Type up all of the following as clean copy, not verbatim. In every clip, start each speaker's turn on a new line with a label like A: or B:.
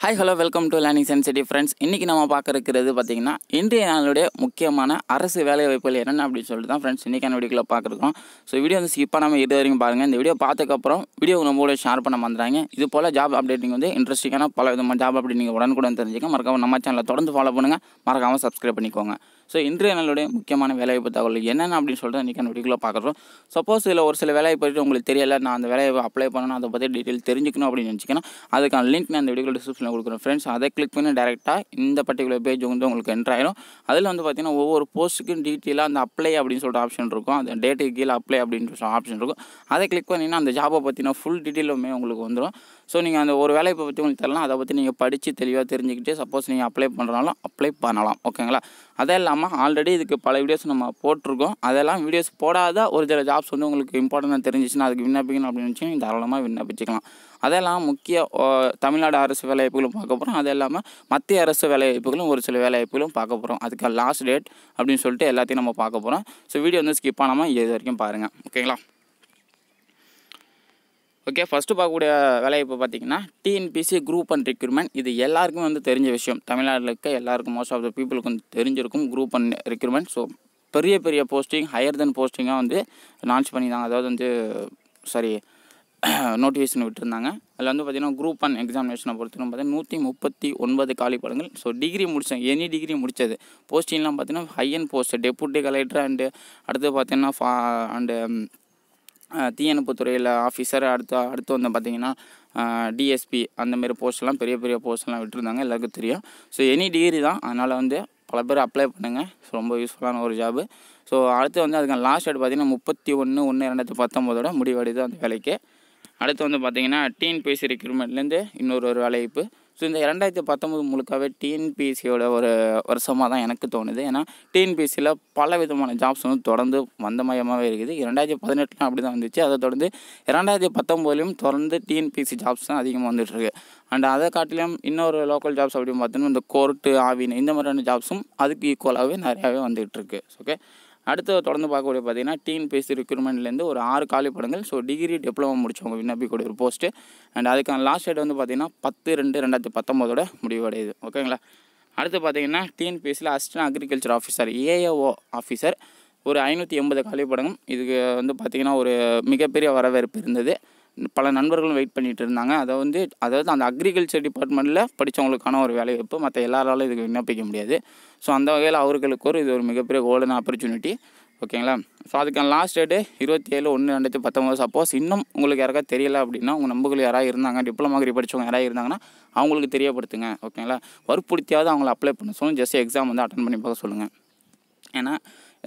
A: Hi hello welcome to learning sensitive friends. இன்றைக்கி நம்ம பார்க்க இருக்கிறது பார்த்திங்கன்னா இன்றைய நாளுடைய முக்கியமான அரசு வேலை வாய்ப்புகள் என்னென்ன அப்படின்னு சொல்லிட்டு தான் ஃப்ரெண்ட்ஸ் இன்றைக்கான வீடியோவில் பார்க்குறோம். ஸோ வீடியோ வந்து ஸ்கிப் பண்ணாமல் இது வரைக்கும் பாருங்கள். இந்த வீடியோ பார்த்ததுக்கப்புறம் வீடியோ நம்மளோட ஷேர் பண்ண வந்துறாங்க. இது போல் ஜாப் அப்டேட்டிங் வந்து இன்ட்ரெஸ்டிங்கான பல விதமான ஜாப் அப்டேட் நீங்கள் உடனுக்குடன் தெரிஞ்சுக்க மறக்காமல் நம்ம சேனலை தொடர்ந்து ஃபாலோ பண்ணுங்கள், மறக்காமல் சப்ஸ்கிரைப் பண்ணிக்கோங்க. ஸோ இன்றைய நாளுடைய முக்கியமான வேலைவாய்ப்பு தகவல் என்னென்ன அப்படின்னு சொல்லிட்டு இன்றைக்கான வீடியோவில் பார்க்குறோம். சப்போஸ் இதில் ஒரு சில வேலையை பற்றி உங்களுக்கு தெரியலை, நான் அந்த வேலையை அப்ளை பண்ணணும், அதை பற்றி டீட்டெயில் தெரிஞ்சுக்கணும் அப்படின்னு நினச்சிக்கணும், அதுக்கான லிங்க் நான் இந்த வீடியோ டிஸ்கிரிப்ஷனில் கொடுக்குறேன் ஃப்ரெண்ட்ஸ். அதை கிளிக் பண்ணி டேரெக்டாக இந்த பர்டிகுலர் பேஜ் வந்து உங்களுக்கு என்ட்ரு ஆயிடும். அதில் வந்து பார்த்திங்கன்னா ஒவ்வொரு போஸ்ட்டுக்கும் டீட்டெயிலாக அந்த அப்ளை அப்படின்னு சொல்லிட்டு ஆப்ஷன் இருக்கும், அந்த டேட்டுக்கு கீழே அப்ளை அப்படின்ற ஆப்ஷன் இருக்கும். அதை கிளிக் பண்ணிங்கன்னா அந்த ஜாபை பற்றின ஃபுல் டீட்டெயிலுமே உங்களுக்கு வந்துடும். ஸோ நீங்கள் அந்த ஒரு வேலையை பற்றி உங்களுக்கு தரலாம், அதை பற்றி நீங்கள் படித்து தெளிவாக தெரிஞ்சுக்கிட்டு சப்போஸ் நீங்கள் அப்ளை பண்ணுறாலும் அப்ளை பண்ணலாம். ஓகேங்களா? அதே இல்லாமல் ஆல்ரெடி இதுக்கு பல வீடியோஸ் நம்ம போட்டிருக்கோம். அதெல்லாம் வீடியோஸ் போடாத ஒரு சில ஜாப்ஸ் வந்து உங்களுக்கு இம்பார்ட்டண்ட்டாக தெரிஞ்சிச்சுன்னா அதுக்கு விண்ணப்பிக்கணும் அப்படின்னு நினச்சி தாராளமாக விண்ணப்பிச்சிக்கலாம். அதெல்லாம் முக்கிய தமிழ்நாடு அரசு வேலைவாய்ப்புகளும் பார்க்க போகிறோம். அது இல்லாமல் மத்திய அரசு வேலைவாய்ப்புகளும் ஒரு சில வேலைவாய்ப்புகளும் பார்க்க போகிறோம். அதுக்கு லாஸ்ட் டேட் அப்படின்னு சொல்லிட்டு எல்லாத்தையும் நம்ம பார்க்க போகிறோம். ஸோ வீடியோ வந்து ஸ்கிப் பண்ணாமல் இது வரைக்கும் பாருங்கள். ஓகேங்களா? ஓகே, ஃபஸ்ட்டு பார்க்கக்கூடிய வேலைவாய்ப்பு பார்த்திங்கன்னா டிஎன்பிசி குரூப் அண்ட் ரெக்ரூட்மெண்ட். இது எல்லாருக்கும் வந்து தெரிஞ்ச விஷயம். தமிழ்நாட்டில் இருக்க எல்லாருக்கும் மோஸ்ட் ஆஃப் த பீப்புளுக்கு வந்து தெரிஞ்சிருக்கும் குரூப் அண்ட் ரெக்ரூட்மெண்ட். ஸோ பெரிய பெரிய போஸ்டிங், ஹையர் தென் போஸ்டிங்காக வந்து லான்ச் பண்ணியிருந்தாங்க. அதாவது வந்து நோட்டிஃபிகேஷன் விட்டுருந்தாங்க. அதில் வந்து பார்த்திங்கன்னா குரூப் அண்ட் எக்ஸாமினேஷனை பொறுத்தவரை பார்த்தீங்கன்னா 139 காலி படங்கள். ஸோ டிகிரி முடித்தேன், எனி டிகிரி முடித்தது. போஸ்டிங்லாம் பார்த்திங்கன்னா high end post, deputy collector and அடுத்து பார்த்திங்கன்னா தீயணைப்புத்துறையில் ஆஃபீஸர், அடுத்து வந்து பார்த்திங்கன்னா டிஎஸ்பி அந்தமாரி போஸ்ட்லாம் பெரிய பெரிய போஸ்ட்லாம் விட்டுருந்தாங்க, எல்லாருக்கும் தெரியும். ஸோ எனி டிகிரி தான், அதனால் வந்து பல பேர் அப்ளை பண்ணுங்கள். ஸோ ரொம்ப யூஸ்ஃபுல்லான ஒரு ஜாபு. ஸோ அடுத்து வந்து அதுக்கான லாஸ்ட் டேட் பார்த்திங்கன்னா 31/1/2019 முடிவடையுது அந்த வேலைக்கு. அடுத்து வந்து பார்த்திங்கன்னா டிஎன்பிஎஸ்சி ரெக்ரூட்மெண்ட்லேருந்து இன்னொரு வேலைவாய்ப்பு. ஸோ இந்த 2019 முழுக்காவே டிஎன்பிஎஸ்சியோட ஒரு வருஷமாக தான் எனக்கு தோணுது. ஏன்னா டிஎன்பிஎஸ்சியில் பல விதமான ஜாப்ஸ் வந்து தொடர்ந்து வந்தமயமாகவே இருக்குது. 2018 அப்படி தான் வந்துச்சு. அதை தொடர்ந்து 2019 தொடர்ந்து டிஎன்பிஎஸ்சி ஜாப்ஸ் தான் அதிகமாக வந்துட்டுருக்கு. அண்ட் அதை காட்டிலும் இன்னொரு லோக்கல் ஜாப்ஸ் அப்படின்னு பார்த்தோன்னா இந்த கோர்ட்டு, ஆவின் இந்த மாதிரியான ஜாப்ஸும் அதுக்கு ஈக்குவலாகவே நிறையாவே வந்துகிட்ருக்கு. ஓகே, அடுத்து தொடர்ந்து பார்க்கக்கூடிய பார்த்திங்கன்னா டிஎன்பிஎஸ்சி ரெக்ரூட்மெண்ட்லேருந்து ஒரு 6 காலி படங்கள். ஸோ டிகிரி டிப்ளமோ முடிச்சவங்க விண்ணப்பிக்கூடிய ஒரு போஸ்ட்டு. அண்ட் அதுக்கான லாஸ்ட் டேட் வந்து பார்த்திங்கன்னா 10/2/2019 முடிவடையுது. ஓகேங்களா? அடுத்து பார்த்திங்கன்னா டிஎன்பிஎஸ்சியில் assistant agriculture officer, AAO officer, ஒரு 580 காலி படங்கள். இதுக்கு வந்து பார்த்திங்கன்னா ஒரு மிகப்பெரிய வரவேற்பு இருந்தது. பல நண்பர்களும் வெயிட் பண்ணிகிட்டு இருந்தாங்க. அதாவது அந்த அக்ரிகல்ச்சர் டிபார்ட்மெண்ட்டில் படித்தவங்களுக்கான ஒரு வேலைவாய்ப்பு. மற்ற எல்லாராலும் இதுக்கு விண்ணப்பிக்க முடியாது. ஸோ அந்த வகையில் அவர்களுக்கு இது ஒரு மிகப்பெரிய கோல்டன் ஆப்பர்ச்சுனிட்டி. ஓகேங்களா? ஸோ அதுக்கான லாஸ்ட் டேட்டு 27/1/2019. சப்போஸ் இன்னும் உங்களுக்கு யாராவது தெரியலை அப்படின்னா, உங்கள் நம்பர்கள் யாராவது இருந்தாங்க, டிப்ளமா டிகிரி படித்தவங்க யாராவது இருந்தாங்கன்னா அவங்களுக்கு தெரியப்படுத்துங்க. ஓகேங்களா? வற்புறுத்தியாவது அவங்கள அப்ளை பண்ண சொல்லுங்கள். ஜஸ்ட் எக்ஸாம் வந்து அட்டன் பண்ணி பார்க்க சொல்லுங்கள். ஏன்னா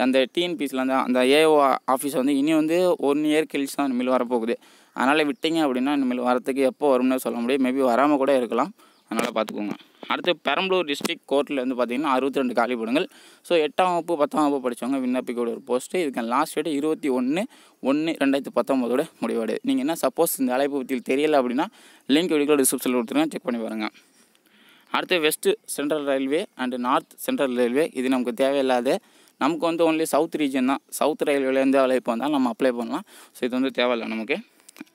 A: அந்த டிஎன்பிஎஸ்சியில் அந்த ஏஓ ஆஃபீஸ் வந்து இனி வந்து 1 இயர் கழிச்சு தான் இனிமேல் வரப்போகுது. அதனால் விட்டிங்க அப்படின்னா இனிமேல் வரத்துக்கு எப்போ வரும்னு சொல்ல முடியும். மேபி வராமல் கூட இருக்கலாம். அதனால் பார்த்துக்கோங்க. அடுத்து பெரம்பலூர் டிஸ்ட்ரிக்ட் கோர்ட்டில் வந்து பார்த்திங்கன்னா 62 காலி படங்கள். ஸோ 8ஆம் வகுப்பு 10ஆம் வகுப்பு படித்தவங்க விண்ணப்பிக்கக்கூடிய ஒரு போஸ்ட்டு. இதுக்கு லாஸ்ட் டேட் 21/1/2019 முடிவடையுது. நீங்கள் என்ன சப்போஸ் இந்த அழைப்பு பற்றி தெரியலை அப்படின்னா லிங்க் வீடியோ டிஸ்கிரிப்ஷனில் கொடுத்துருங்க, செக் பண்ணி பாருங்கள். அடுத்து west central railway and north central railway. இது நமக்கு தேவையில்லாத, நமக்கு வந்து ஒன்லி சவுத் ரீஜன் தான். சவுத் ரயில்வேலேருந்து அழைப்பு வந்தாலும் நம்ம அப்ளை பண்ணலாம். ஸோ இது வந்து தேவையில்லை நமக்கு.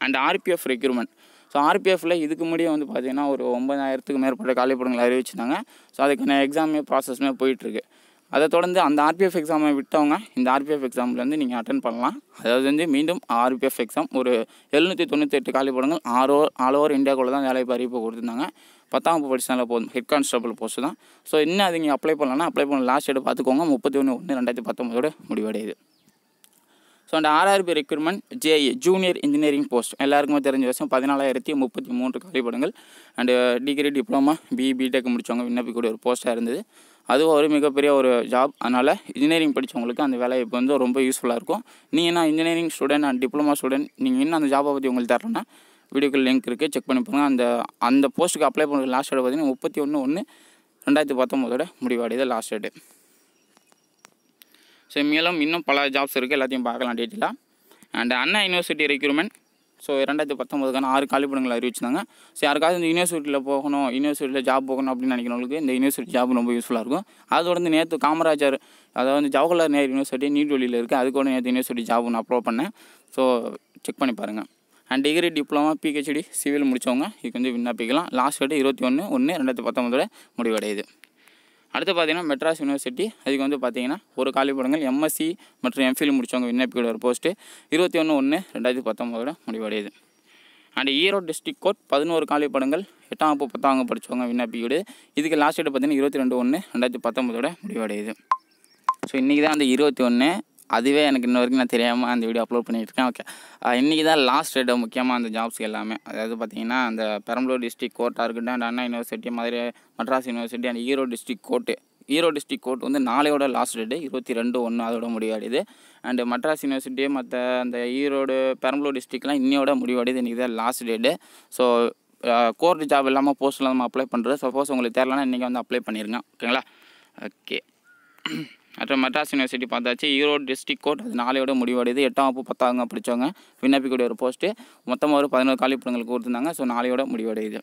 A: And RPF recruitment. ஸோ ஆர்பிஎஃப்பில் இதுக்கு முடியும் வந்து பார்த்திங்கன்னா ஒரு 9000க்கு மேற்பட்ட காலிப்படங்களை அறிவிச்சிருந்தாங்க. ஸோ அதுக்கான எக்ஸாமே ப்ராசஸ்மே போயிட்டுருக்கு. அதை தொடர்ந்து அந்த ஆர்பிஎஃப் எக்ஸாமை விட்டவங்க இந்த ஆர்பிஎஃப் எக்ஸாம்லேருந்து நீங்கள் அட்டன் பண்ணலாம். அதாவது வந்து மீண்டும் ஆர்பிஎஃப் எக்ஸாம் ஒரு 798 காலிப்படங்கள் ஆல் ஓவர் இந்தியாவுக்குள்ள தான் வேலைவாய்ப்பு அறிவிப்பு கொடுத்துருந்தாங்க. 10ஆம் வகுப்பு படிச்சனால போதும். ஹெட் கான்ஸ்டபிள் போஸ்ட்டு தான். ஸோ இன்னும் அது நீங்கள் அப்ளை பண்ணலாம். அப்ளை பண்ண லாஸ்ட் டேட் பார்த்துக்கோங்க, 31/1/2019 முடிவடையுது. ஸோ அந்த RRB recruitment JE junior engineering post எல்லாருக்குமே தெரிஞ்ச விஷயம். 14,033 காலி படங்கள். அண்டு டிகிரி டிப்ளமா பிடெக் முடித்தவங்க விண்ணப்பிக்கக்கூடிய ஒரு போஸ்ட்டாக இருந்தது. அதுவும் ஒரு மிகப்பெரிய ஒரு ஜாப். அதனால் இன்ஜினியரிங் படித்தவங்களுக்கு அந்த வேலைவாய்ப்பு வந்து ரொம்ப யூஸ்ஃபுல்லாக இருக்கும். நீங்கள் என்ன engineering student and diploma student, நீங்கள் இன்னும் அந்த ஜாப்பை பற்றி உங்களுக்கு தரலன்னா வீடியோக்கு லிங்க் இருக்குது, செக் பண்ணி பாருங்க. அந்த போஸ்ட்டுக்கு அப்ளை பண்ணுற லாஸ்ட் டேட் பார்த்திங்கன்னா 31/1/2019 முடிவடையுது லாஸ்ட் டேட்டு. ஸோ மேலும் இன்னும் பல ஜாப்ஸ் இருக்குது, எல்லாத்தையும் பார்க்கலாம் டீட்டெயிலாக. And Anna university recruitment. So 2019 6 காலிப்படங்கள் அறிவிச்சிருந்தாங்க. ஸோ யாருக்காவது இந்த யூனிவர்சிட்டியில் போகணும், யூனிவர்சிட்டியில் ஜாப் போகணும் அப்படின்னு நினைக்கிறவங்களுக்கு இந்த யூனிவர்சிட்டி ஜாப் ரொம்ப யூஸ்ஃபுல்லாக இருக்கும். அதோட வந்து நேற்று காமராஜர், அதாவது ஜவஹர்லால் நேரு யூனிவர்சிட்டி நீட்வெளியில் இருக்குது, அதுக்கு நேற்று யூனிவர்சிட்டி ஜாப் நான் அப்லோட் பண்ணேன். ஸோ செக் பண்ணி பாருங்கள். And degree diploma PhD civil முடித்தவங்க இதுக்கு வந்து விண்ணப்பிக்கலாம். Last date 21/1/2019 முடிவடையுது. அடுத்து பார்த்தீங்கன்னா மெட்ராஸ் யூனிவர்சிட்டி அதுக்கு வந்து பார்த்தீங்கன்னா ஒரு காலிப்படங்கள் எம்எஸ்சி மற்றும் எம்ஃபில் முடித்தவங்க விண்ணப்பிக்கிற ஒரு போஸ்ட்டு 21/1/2019 முடிவடையுது. அண்ட் ஈரோடு டிஸ்ட்ரிக்ட் கோர்ட் 11 காலிப்படங்கள் 8ஆம் வகுப்பு 10ஆம் வகுப்பு படித்தவங்க விண்ணப்பிக்கிடு. இதுக்கு லாஸ்ட் டேட் பார்த்தீங்கன்னா 22/1/2019 முடிவடையுது. ஸோ இன்றைக்கி தான் அந்த 21, அதுவே எனக்கு இன்ன வரைக்கும் நான் தெரியாமல் அந்த வீடியோ அப்லோட் பண்ணிகிட்ருக்கேன். ஓகே, இன்றைக்கி தான் லாஸ்ட் டேட்டு முக்கியமாக அந்த ஜாப்ஸ்க்கு எல்லாமே. அதாவது பார்த்திங்கன்னா அந்த பெரம்பலூர் டிஸ்ட்ரிக்ட் கோர்ட்டாக இருக்கட்டும், and Anna university, Madurai Madras university and Erode district court. Erode district court வந்து நாளையோட லாஸ்ட் டேட்டு 22/1 அதோட முடிவடையுது. அண்டு மெட்ராஸ் யூனிவர்சிட்டி மற்ற அந்த ஈரோடு பெரம்பலூர் டிஸ்ட்ரிக்ட்லாம் இன்னையோட முடிவடையுது. இன்றைக்கி தான் last date. So court job இல்லாமல் போஸ்ட்டில் நம்ம அப்ளை பண்ணுறது. சப்போஸ் உங்களுக்கு தெரியலனா இன்றைக்கி வந்து அப்ளை பண்ணிடுங்க. ஓகேங்களா? ஓகே, அப்புறம் மெட்ராஸ் யூனிவர்சிட்டி பார்த்தாச்சு. ஈரோடு டிஸ்ட்ரிக்ட் கோர்ட் அது நாளையோட முடிவடையுது. 8ஆம் வகுப்பு 10ஆம் வகுப்பு படித்தவங்க விண்ணப்பிக்கூடிய ஒரு போஸ்ட்டு மொத்தமாக ஒரு 11 காலிப்படங்களுக்கு கொடுத்துருந்தாங்க. ஸோ நாளையோட முடிவடையுது.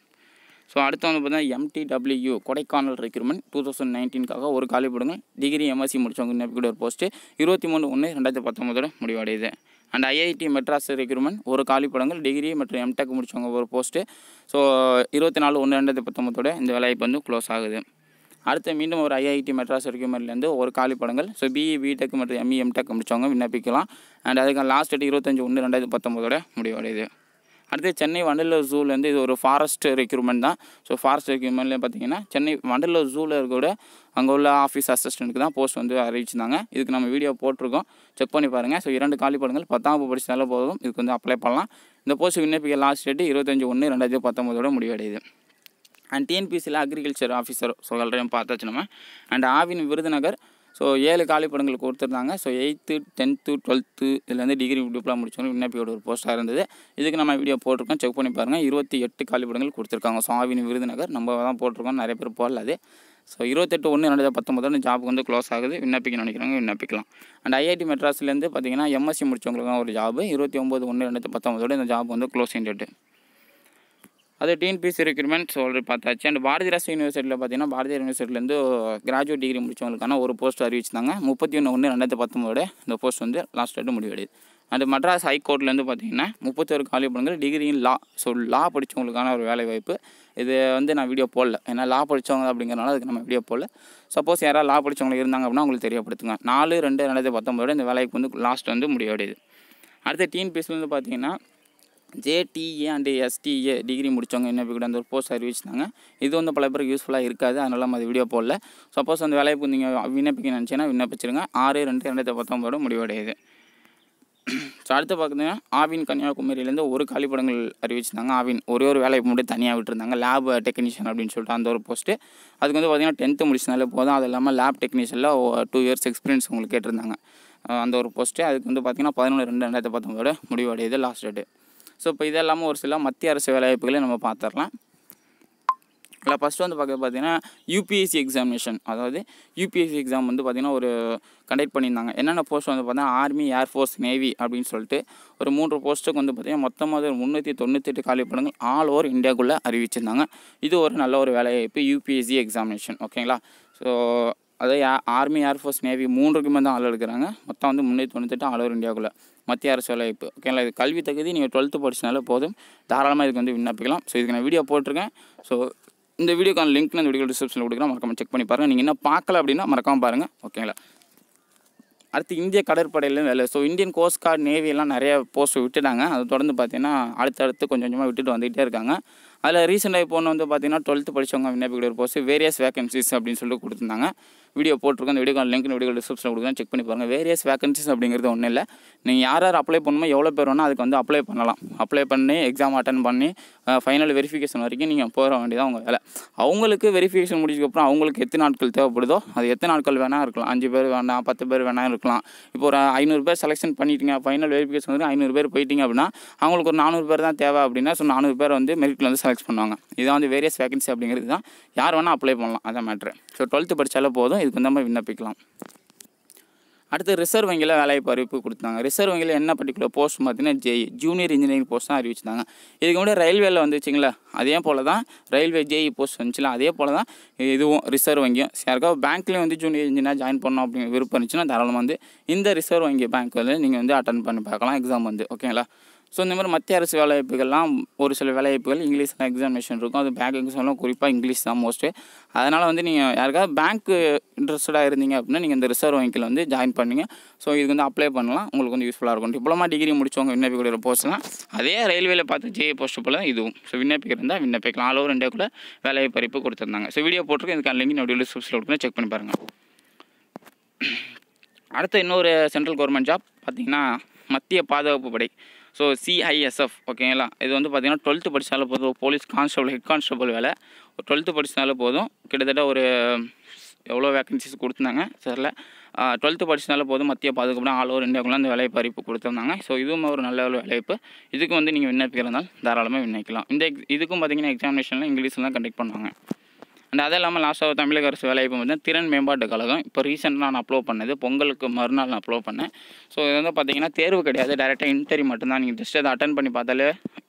A: ஸோ அடுத்து வந்து பார்த்தீங்கன்னா MTW கொடைக்கானல் ரெக்ரூட்மெண்ட் 2019க்காக ஒரு காலிப்படங்கள் டிகிரி எம்எஸ்சி முடித்தவங்க விண்ணப்பிக்கூடிய ஒரு போஸ்ட்டு 23/1/2019 முடிவடையுது. அண்ட் IIT மெட்ராஸ் ரெக்ரூட்மெண்ட் ஒரு காலிப்படங்கள் டிகிரி மற்றும் எம்டெக் முடித்தவங்க ஒரு போஸ்ட்டு. ஸோ 24/1/2019 இந்த வேலைவாய்ப்பு வந்து க்ளோஸ் ஆகுது. அடுத்து மீண்டும் ஒரு IIT மெட்ராஸ் ரெக்ரூட்மெண்ட்லேருந்து ஒரு காலிப்படங்கள். ஸோ BE பிடெக் மற்றும் ME எம்டெக் முடித்தவங்க விண்ணப்பிக்கலாம். அண்ட் அதுக்கு லாஸ்ட் டேட் 25/1/2019 முடிவடையுது. அடுத்து சென்னை வண்டலூர் ஜூலேருந்து இது ஒரு ஃபாரஸ்ட் ரெக்ரூட்மெண்ட் தான். ஸோ ஃபாரஸ்ட் ரெக்ரூட்மெண்ட்லேயே பார்த்தீங்கன்னா சென்னை வண்டலூர் ஜூவில் இருக்க அங்கே உள்ள ஆஃபீஸ் அசிஸ்டண்ட்டுக்கு தான் போஸ்ட் வந்து அறிவிச்சிருந்தாங்க. இதுக்கு நம்ம வீடியோ போட்டிருக்கோம், செக் பண்ணி பாருங்கள். ஸோ 2 காலிப்படங்கள் 10ஆம் வகுப்பு படித்தாலும் போதும், இதுக்கு வந்து அப்ளை பண்ணலாம். இந்த போஸ்ட் விண்ணப்பிக்க லாஸ்ட் டேட் 25/1/2019 முடிவடையுது. அண்ட் டிஎன்பிசியில் அக்ரிகல்ச்சர் ஆஃபீஸர் ஸோ ஆல்ரெடி பார்த்தாச்சு நம்ம. அண்ட் ஆவின் விருதுநகர் ஸோ 7 காலிப்படங்கள் கொடுத்துருந்தாங்க. ஸோ 8th 10th 12th இதில் வந்து டிகிரி டிப்ளமா முடிச்சவங்க விண்ணப்பியோட ஒரு போஸ்ட்டாக இருந்தது. இதுக்கு நம்ம வீடியோ போட்டிருக்கோம், செக் பண்ணி பாருங்கள். 28 காலிப்படங்கள் கொடுத்துருக்காங்க. ஸோ ஆவின் விருதுநகர் நம்ம தான் போட்டிருக்கோம், நிறைய பேர் போடல அது. ஸோ 28/1/2019 ஜாப் வந்து க்ளோஸ் ஆகுது. விண்ணப்பிக்க நினைக்கிறவங்க விண்ணப்பிக்கலாம். அண்ட் IIT மெட்ராஸ்லேருந்து பார்த்தீங்கன்னா எம்எஸ்சி முடிச்சவங்களுக்கு ஒரு ஜாப் 29/1/2019 இந்த ஜாப் வந்து க்ளோசிங் டேட்டு. அது டிஎன்பிசி ரெக்ரூட்மெண்ட் ஆல்ரெடி பார்த்தாச்சு. அண்ட் பாரதிராஜா யூனிவர்சிட்டியில் பார்த்தீங்கன்னா பாரதியார் யூனிவர்சிட்டிலேருந்து கிராஜுவேட் டிகிரி முடித்தவங்களுக்கான ஒரு போஸ்ட் அறிவிச்சிருந்தாங்க. 31/1/2019 இந்த போஸ்ட் வந்து லாஸ்ட் டேட்டு முடிவடையுது. அண்ட் மெட்ராஸ் ஹைகோர்ட்லேருந்து பார்த்தீங்கன்னா 31 காலிப்படங்கள் டிகிரி இன் லா. ஸோ லா படித்தவங்களுக்கான ஒரு வேலை வாய்ப்பு. இது வந்து நான் வீடியோ போடல, ஏன்னா லா படித்தவங்க அப்படிங்கிறனால அதுக்கு நம்ம வீடியோ போடல. சப்போஸ் யாராவது லா படித்தவங்க இருந்தாங்க அப்படின்னா உங்களுக்கு தெரியப்படுத்துங்க. 4/2/2019 இந்த வேலைக்கு வந்து லாஸ்ட் வந்து முடிவடையுது. அடுத்து டிஎன்பிசிலேருந்து பார்த்தீங்கன்னா JTA அண்ட் STA டிகிரி முடித்தவங்க விண்ணப்பிக்கிற அந்த ஒரு போஸ்ட் அறிவிச்சிருந்தாங்க. இது வந்து பல பேருக்கு யூஸ்ஃபுல்லாக இருக்காது, அதனால் நம்ம அது வீடியோ போடல. சப்போஸ் அந்த வேலைக்கு நீங்கள் விண்ணப்பிக்க நினச்சிங்கன்னா விண்ணப்பிச்சிருங்க. 6/2/2019 முடிவடையுது. ஸோ அடுத்து பார்த்தீங்கன்னா ஆவின் கன்னியாகுமரியிலேருந்து ஒரு காலிப்படங்கள் அறிவிச்சிருந்தாங்க. ஆவின் ஒரு வேலைக்கு மட்டும் தனியாக விட்டுருந்தாங்க, லேப் டெக்னீஷியன் அப்படின்னு சொல்லிட்டு அந்த ஒரு போஸ்ட்டு. அதுக்கு வந்து பார்த்திங்கன்னா 10th முடிச்சினாலே போதும். அது இல்லாமல் லேப் டெக்னீஷியனில் 2 years எக்ஸ்பீரியன்ஸ் உங்களுக்கு கேட்டிருந்தாங்க அந்த ஒரு போஸ்ட்டு. அதுக்கு வந்து பார்த்திங்கன்னா 11/2/2019 முடிவடையுது லாஸ்ட் டேட்டு. ஸோ இப்போ இதெல்லாமல் ஒரு சில மத்திய அரசு வேலைவாய்ப்புகளை நம்ம பார்த்துடலாம். இல்லை ஃபஸ்ட்டு வந்து பார்த்தீங்கன்னா UPSC எக்ஸாமினேஷன், அதாவது UPSC எக்ஸாம் வந்து பார்த்திங்கன்னா ஒரு கண்டக்ட் பண்ணியிருந்தாங்க. என்னென்ன போஸ்ட் வந்து பார்த்தீங்கன்னா ஆர்மி, ஏர்ஃபோர்ஸ், நேவி அப்படின்னு சொல்லிட்டு ஒரு 3 போஸ்ட்டுக்கு வந்து பார்த்திங்கன்னா மொத்தமாக 398 காலிப்படங்கள் ஆல் ஓவர் இந்தியாவுக்குள்ளே அறிவிச்சிருந்தாங்க. இது ஒரு நல்ல ஒரு வேலைவாய்ப்பு UPSC எக்ஸாமினேஷன். ஓகேங்களா? ஸோ அதாவது ஆர்மி, ஏர்ஃபோர்ஸ், நேவி 3க்குமே தான் ஆள் எடுக்கிறாங்க. மொத்தம் வந்து 398 ஆல் ஓவர் இந்தியாவுக்குள்ளே மத்திய அரசு வேலைவாய்ப்பு. ஓகேங்களா? இது கல்வி தகுதி நீங்கள் 12th படிச்சனால போதும், தாராளமாக இதுக்கு வந்து விண்ணப்பிக்கலாம். ஸோ இதுக்கு நான் வீடியோ போட்டிருக்கேன். ஸோ இந்த வீடியோக்கான லிங்க் நான் இந்த வீடியோ டிஸ்கிரிப்ஷனில் கொடுக்குறேன், மறக்காமல் செக் பண்ணி பாருங்கள். நீங்கள் இன்னும் பார்க்கல அப்படின்னா மறக்காமல் பாருங்கள். ஓகேங்களா? அடுத்து இந்திய கடற்படையிலேருந்து வேலை. ஸோ இந்தியன் கோஸ்ட் கார்டு, நேவியெல்லாம் நிறைய போஸ்ட் விட்டுட்டாங்க. அது தொடர்ந்து பார்த்தீங்கன்னா அடுத்தடுத்து கொஞ்சம் கொஞ்சமாக விட்டுட்டு வந்துகிட்டே இருக்காங்க. அதில் ரீசெண்டாக இப்போ ஒன்று வந்து பார்த்தீங்கன்னா 12th படித்தவங்க விண்ணப்பிக்கிற ஒரு போஸ்ட்டு வேரியஸ் வேகன்சிஸ் அப்படின்னு சொல்லிட்டு கொடுத்துருந்தாங்க. வீடியோ போட்டிருக்கோம், அந்த வீடியோக்கான லிங்க் வீடியோ டிஸ்கிரிப்ஷனில் கொடுக்குறேன், செக் பண்ணி பாருங்கள். வேரியஸ் வேகன்சிஸ் அப்படிங்கிறது ஒன்றும் இல்லை, நீங்கள் யார் அப்ளை பண்ணுமோ எவ்வளோ பேர் வேணால் அதுக்கு வந்து அப்ளை பண்ணலாம். அப்ளை பண்ணி எக்ஸாம் அட்டன் பண்ணி ஃபைனல் வெரிஃபிகேஷன் வரைக்கும் நீங்கள் போகிற வேண்டியதான் உங்கள் வேலை. அவங்களுக்கு வெரிஃபிகேஷன் முடிச்சதுக்கப்புறம் அவங்களுக்கு எத்தனை நாட்கள் தேவைப்படுதோ அது எத்தனை நாட்கள் வேணால் இருக்கலாம். 5 பேர் வேணாம், 10 பேர் வேணால் இருக்கலாம். இப்போ ஒரு 500 பேர் செலெக்ஷன் பண்ணிட்டீங்க, ஃபைனல் வெரிஃபிகேஷன் வந்து 500 பேர் போயிட்டீங்க அப்படின்னா அவங்களுக்கு ஒரு 400 பேர் தான் தேவை அப்படின்னா ஸோ 400 பேர் வந்து மெரிட்டில் வந்து செலக்ட் பண்ணுவாங்க. இதான் வந்து வேரியஸ் வேகன்சி அப்படிங்கிறது தான், யார் வேணால் அப்ளை பண்ணலாம், அதான் மேட்ரு. ஸோ 12th படித்தாலே போதும், இதுக்கு வந்து நம்ம விண்ணப்பிக்கலாம். அடுத்து ரிசர்வ் வங்கியில் வேலைவாய்ப்பு அறிவிப்பு கொடுத்தாங்க. ரிசர்வ் வங்கியில் என்ன பர்டிகுலர் போஸ்ட் பார்த்தீங்கன்னா JE ஜூனியர் இன்ஜினியரிங் போஸ்ட் தான் அறிவிச்சிருந்தாங்க. இதுக்கு முன்னாடி ரயில்வேல வந்துச்சுங்களா, அதே போல் தான் ரயில்வே JE போஸ்ட் வந்துச்சுல, அதே போல் தான் இதுவும் ரிசர்வ் வங்கியும். யாருக்காவது பேங்க்லேயும் வந்து ஜூனியர் இன்ஜினியர் ஜாயின் பண்ணணும் அப்படிங்கிற விருப்பம் இருந்துச்சுன்னா தாராளமாக வந்து இந்த ரிசர்வ் வங்கி பேங்க் வந்து நீங்கள் வந்து அட்டன் பண்ணி பார்க்கலாம் எக்ஸாம் வந்து. ஓகேங்களா? ஸோ இந்த மாதிரி மத்திய அரசு வேலைவாய்ப்புகள்லாம் ஒரு சில வேலைவாய்ப்புகள் இங்கிலீஷில் எக்ஸாமினேஷன் இருக்கும். அது பேங்க் எக்ஸாம்லாம் குறிப்பாக இங்கிலீஷ் தான் மோஸ்ட்டு. அதனால் வந்து நீங்கள் யாருக்காவது பேங்க்கு இன்ட்ரெஸ்டடாக இருந்தீங்க அப்படின்னா நீங்கள் இந்த ரிசர்வ் வங்கியில் வந்து ஜாயின் பண்ணிங்க. ஸோ இதுக்கு வந்து அப்ளை பண்ணலாம். உங்களுக்கு வந்து யூஸ்ஃபுல்லாக இருக்கும். டிப்ளமா டிகிரி முடிச்சவங்க விண்ணப்பிக்கிற போஸ்ட்லாம் அதே ரயில்வேல பார்த்து ஜேஏ போஸ்ட் போல் தான் இதுவும். ஸோ விண்ணப்பிக்க இருந்தால் விண்ணப்பிக்கலாம். ஆல் ஓவர் இந்தியாவுக்குள்ளே வேலைவாய்ப்பு அறிவிப்பு கொடுத்துருந்தாங்க. ஸோ வீடியோ போட்டிருக்கேன். இதுக்கான லிங்க் என்னோட டிஸ்கிரிப்ஷனில் கொடுக்குறேன். செக் பண்ணி பாருங்கள். அடுத்த இன்னொரு சென்ட்ரல் கவர்மெண்ட் ஜாப் பார்த்திங்கன்னா மத்திய பாதுகாப்பு படை. ஸோ CISF ஓகேங்களா. இது வந்து பார்த்திங்கன்னா 12th படித்தாலே போதும். போலீஸ் கான்ஸ்டபிள் ஹெட் கான்ஸ்டபிள் வேலை 12th படித்தாலே போதும். கிட்டத்தட்ட ஒரு எவ்வளோ வேக்கன்சிஸ் கொடுத்துருந்தாங்க சரில. 12th படித்தாலே போதும். மத்திய பாதுகாப்பு ஆல் ஓவர் இந்தியாவுக்குள்ள அந்த வேலைவாய்ப்பு அறிவிப்பு கொடுத்துருந்தாங்க. ஸோ இதுவும் ஒரு நல்ல வேலைவாய்ப்பு. இதுக்கு வந்து நீங்கள் விண்ணப்பிக்கிறதால் தாராளமாக விண்ணப்பிக்கலாம். இதுக்கும் பார்த்திங்கன்னா எக்ஸாமினேஷன்லாம் இங்கிலீஷில் தான் கண்டக்ட் பண்ணுவாங்க. அண்ட் அது இல்லாமல் லாஸ்ட்டாக தமிழக அரசு வேலைவாய்ப்பு பார்த்தீங்கன்னா திறன் மேம்பாட்டு கழகம். இப்போ ரீசெண்டாக நான் அப்லோட் பண்ணது பொங்கலுக்கு மறுநாள் நான் அப்லோட் பண்ணேன். ஸோ இது வந்து பார்த்திங்கன்னா தேர்வு கிடையாது, டேரெக்டாக இன்டர்வியூ மட்டும்தான். நீங்கள் ஜஸ்ட் அதை அட்டன் பண்ணி பார்த்தாலே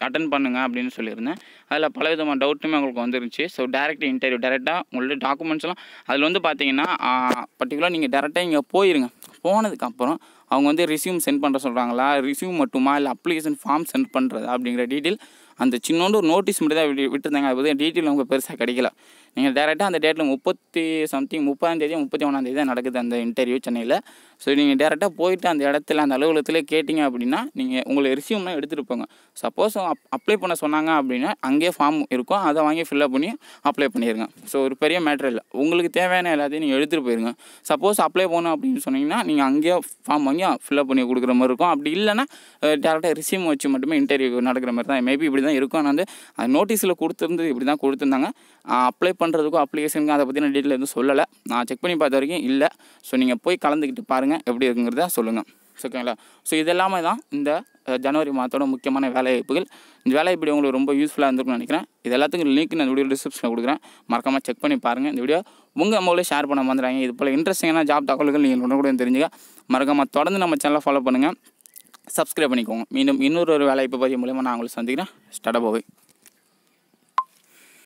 A: அட்டன் பண்ணுங்கள் அப்படின்னு சொல்லியிருந்தேன். அதில் பல விதமான டவுட்டுமே உங்களுக்கு வந்துருந்துச்சு. ஸோ டேரெக்ட் இன்டர்வியூ டேரெக்டாக உங்களுடைய டாக்குமெண்ட்ஸ்லாம் அதில் வந்து பார்த்திங்கன்னா பர்டிகுலராக நீங்கள் டேரெக்டாக இங்கே போயிருங்க. போனதுக்கப்புறம் அவங்க வந்து ரிசியூம் சென்ட் பண்ணுற சொல்கிறாங்களா, ரிசியூம் மட்டுமா இல்லை அப்ளிகேஷன் ஃபார்ம் சென்ட் பண்ணுறதா அப்படிங்கிற டீட்டெயில் அந்த சின்னோண்டு ஒரு நோட்டீஸ் மட்டும் தான் விட்டுருந்தாங்க. அது பற்றி டீட்டெயில் அவங்க பெருசாக கிடைக்கல. நீங்கள் டேரெக்டாக அந்த டேட்டில் 30ஆம் தேதி 31ஆம் தேதி தான் நடக்குது அந்த இன்டர்வியூ சென்னையில். ஸோ நீங்கள் டேரெக்டாக போயிட்டு அந்த இடத்துல அந்த அலுவலகத்தில் கேட்டிங்க அப்படின்னா நீங்கள் உங்களை ரிசியூம்லாம் எடுத்துகிட்டு போங்க. சப்போஸ் அப்ளை பண்ண சொன்னாங்க அப்படின்னா அங்கேயே ஃபார்ம் இருக்கும், அதை வாங்கி ஃபில்அப் பண்ணி அப்ளை பண்ணிடுங்க. ஸோ ஒரு பெரிய மேட்ரு இல்லை. உங்களுக்கு தேவையான எல்லாத்தையும் நீங்கள் எடுத்துகிட்டு போயிருங்க. சப்போஸ் அப்ளை பண்ணணும் அப்படின்னு சொன்னீங்கன்னா நீங்கள் அங்கேயே ஃபார்ம் வாங்கி ஃபில்அப் பண்ணி கொடுக்குற மாதிரி இருக்கும். அப்படி இல்லைன்னா டேரெக்டாக ரிசியூம் வச்சு மட்டுமே இன்டர்வியூ நடக்கிற மாதிரி தான். மேபி இப்படி தான் இருக்கும். ஆனால் வந்து நோட்டீஸில் கொடுத்துருந்து இப்படி தான் கொடுத்துருந்தாங்க. அப்ளை பண்ணுறதுக்கும் அப்ளிகேஷனுக்கும் அதை பற்றின டீட்டெயில் எதுவும் சொல்லலை. நான் செக் பண்ணி பார்த்த வரைக்கும் இல்லை. ஸோ நீங்கள் போய் கலந்துக்கிட்டு பாருங்கள் எப்படி இருக்குங்கிறத சொல்லுங்கள். ஓகேங்களா. ஸோ இதெல்லாமே தான் இந்த ஜனவரி மாதத்தோட முக்கியமான வேலைவாய்ப்புகள். இந்த வேலைவாய்ப்பு உங்களுக்கு ரொம்ப யூஸ்ஃபுல்லாக இருந்திருக்குன்னு நினைக்கிறேன். இது எல்லாத்துக்கும் லிங்க் நான் வீடியோ டிஸ்கிரிப்ஷனில் கொடுக்குறேன். மறக்காமல் செக் பண்ணி பாருங்கள். இந்த வீடியோ உங்கள் மூலம் ஷேர் பண்ண வந்துடுறாங்க. இது போல் இன்ட்ரெஸ்டிங்கான ஜாப் தகவல்கள் நீங்கள் உடனுக்குடன் தெரிஞ்சுக்க மறக்காமல் தொடர்ந்து நம்ம சேனலை ஃபாலோ பண்ணுங்கள், சப்ஸ்கிரைப் பண்ணிக்கோங்க. மீண்டும் இன்னொரு வேலைவாய்ப்பு பதிவு மூலமாக நான் உங்களை சந்திக்கிறேன். ஸ்டார்ட் போய்